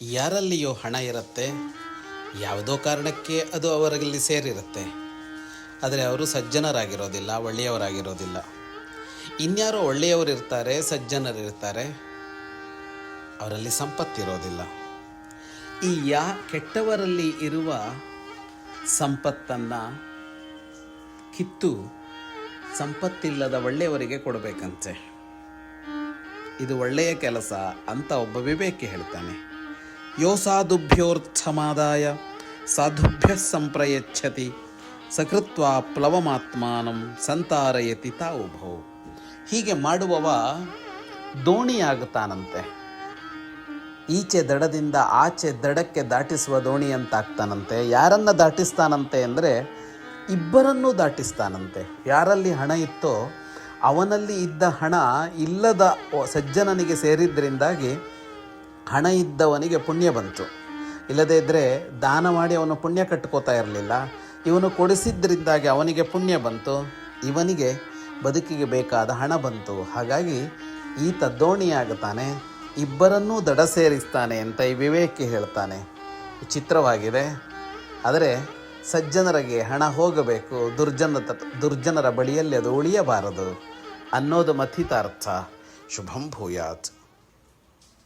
ಯಾರಲ್ಲಿಯೋ ಹಣ ಇರುತ್ತೆ, ಯಾವುದೋ ಕಾರಣಕ್ಕೆ ಅದು ಅವರಲ್ಲಿ ಸೇರಿರುತ್ತೆ. ಆದರೆ ಅವರು ಸಜ್ಜನರಾಗಿರೋದಿಲ್ಲ, ಒಳ್ಳೆಯವರಾಗಿರೋದಿಲ್ಲ. ಇನ್ಯಾರೋ ಒಳ್ಳೆಯವರಿರ್ತಾರೆ, ಸಜ್ಜನರಿರ್ತಾರೆ, ಅವರಲ್ಲಿ ಸಂಪತ್ತಿರೋದಿಲ್ಲ. ಈ ಕೆಟ್ಟವರಲ್ಲಿ ಇರುವ ಸಂಪತ್ತನ್ನು ಕಿತ್ತು ಸಂಪತ್ತಿಲ್ಲದ ಒಳ್ಳೆಯವರಿಗೆ ಕೊಡಬೇಕಂತೆ. ಇದು ಒಳ್ಳೆಯ ಕೆಲಸ ಅಂತ ಒಬ್ಬ ವಿವೇಕಿ ಹೇಳ್ತಾನೆ. ಯೋ ಸಾಧುಭ್ಯೋರ್ಥಮಾದಾಯ ಸಾಧುಭ್ಯ ಸಂಪ್ರಯಚ್ಛತಿ ಸಕೃತ್ವ ಪ್ಲವಮಾತ್ಮಾನಂ ಸಂತಾರಯತಿ ತಾವುಭೌ. ಹೀಗೆ ಮಾಡುವವ ದೋಣಿಯಾಗುತ್ತಾನಂತೆ. ಈಚೆ ದಡದಿಂದ ಆಚೆ ದಡಕ್ಕೆ ದಾಟಿಸುವ ದೋಣಿ ಅಂತಾಗ್ತಾನಂತೆ. ಯಾರನ್ನು ದಾಟಿಸ್ತಾನಂತೆ ಅಂದರೆ ಇಬ್ಬರನ್ನೂ ದಾಟಿಸ್ತಾನಂತೆ. ಯಾರಲ್ಲಿ ಹಣ ಇತ್ತೋ ಅವನಲ್ಲಿ ಇದ್ದ ಹಣ ಇಲ್ಲದ ಸಜ್ಜನನಿಗೆ ಸೇರಿದ್ದರಿಂದಾಗಿ ಹಣ ಇದ್ದವನಿಗೆ ಪುಣ್ಯ ಬಂತು. ಇಲ್ಲದೇ ಇದ್ದರೆ ದಾನ ಮಾಡಿ ಅವನು ಪುಣ್ಯ ಕಟ್ಕೋತಾ ಇರಲಿಲ್ಲ. ಇವನು ಕೊಡಿಸಿದ್ದರಿಂದಾಗಿ ಅವನಿಗೆ ಪುಣ್ಯ ಬಂತು, ಇವನಿಗೆ ಬದುಕಿಗೆ ಬೇಕಾದ ಹಣ ಬಂತು. ಹಾಗಾಗಿ ಈತ ದೋಣಿಯಾಗುತ್ತಾನೆ, ಇಬ್ಬರನ್ನೂ ದಡ ಸೇರಿಸ್ತಾನೆ ಅಂತ ಈ ವಿವೇಕಿ ಹೇಳ್ತಾನೆ. ವಿಚಿತ್ರವಾಗಿದೆ. ಆದರೆ ಸಜ್ಜನರಿಗೆ ಹಣ ಹೋಗಬೇಕು, ದುರ್ಜನರ ಬಳಿಯಲ್ಲಿ ಅದು ಉಳಿಯಬಾರದು ಅನ್ನೋದು ಮಥಿತಾರ್ಥ. ಶುಭಂ ಭೂಯಾತ್.